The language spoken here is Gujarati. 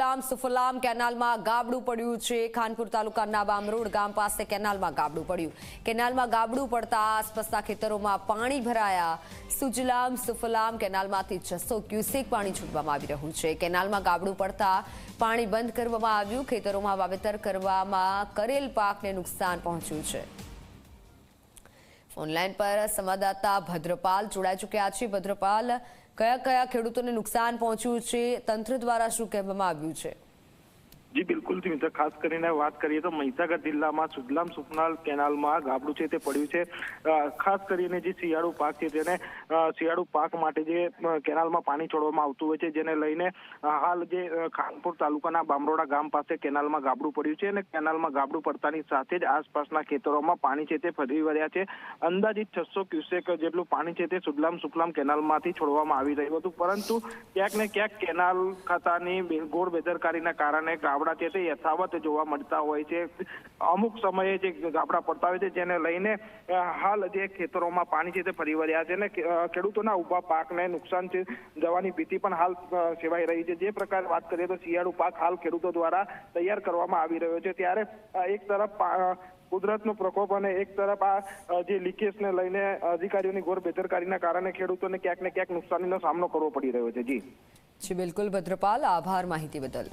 સુજલામ સુફલામ કેનાલમાં ગાબડું પડ્યું છે। ખાનપુર તાલુકાના બામરોડ ગામ પાસે કેનાલમાં ગાબડું પડ્યું। કેનાલમાં ગાબડું પડતા આસપાસના ખેતરોમાં પાણી ભરાયા। સુજલામ સુફલામ કેનાલમાંથી 600 ક્યુસેક પાણી છોડવામાં આવી રહ્યું છે। કેનાલમાં ગાબડું પડતા પાણી બંધ કરવામાં આવ્યું। ખેતરોમાં વાવેતર કરવામાં કરેલ પાકને નુકસાન પહોંચ્યું છે। ઓનલાઈન પર સંવાદદાતા ભદ્રપાલ જોડાઈ ચૂક્યા છે। ભદ્રપાલ, કયા ખેડૂતોને નુકસાન પહોંચ્યું છે? તંત્ર દ્વારા શું કહેવામાં આવ્યું છે? જી બિલકુલ મિત્ર, ખાસ કરીને વાત કરીએ તો મહીસાગર જિલ્લામાં સુજલામ સુફલામ કેનાલમાં ગાબડું છે તે પડ્યું છે। ખાસ કરીને જે શિયાળુ પાક છે તેને શિયાળુ પાક માટે જે કેનાલમાં પાણી છોડવામાં આવતું હોય છે, જેને લઈને હાલ જે ખાનપુર તાલુકાના બામરોડા ગામ પાસે કેનાલમાં ગાબડું પડ્યું છે અને કેનાલમાં ગાબડું પડતાની સાથે જ આસપાસના ખેતરોમાં પાણી છે તે ફરી વળ્યા છે। અંદાજિત 600 ક્યુસેક જેટલું પાણી છે તે સુજલામ સુફલામ કેનાલમાંથી છોડવામાં આવી રહ્યું હતું, પરંતુ ક્યાંક ને ક્યાંક કેનાલ ખાતાની ગોળ બેદરકારીના કારણે ગાબડા છે તે યથાવત જોવા મળતા હોય છે। અમુક સમયે જે ગાબડા પડતા હોય છે, જેને લઈને હાલ જે ખેતરોમાં પાણી છે તે ફરી વળ્યા છે અને ખેડૂતોના ઉભા પાકને નુકસાન છે જવાની ભીતિ પણ હાલ સેવાઈ રહી છે। જે પ્રકારે વાત કરીએ તો શિયાળુ પાક હાલ ખેડૂતો દ્વારા તૈયાર કરવામાં આવી રહ્યો છે, ત્યારે એક તરફ કુદરતનો પ્રકોપ અને એક તરફ આ જે લીકેજને લઈને અધિકારીઓની ઘોર બેદરકારીના કારણે ખેડૂતોને ક્યાંક ને ક્યાંક નુકસાનીનો સામનો કરવો પડી રહ્યો છે। જી બિલકુલ ભદ્રપાલ, આભાર માહિતી બદલ।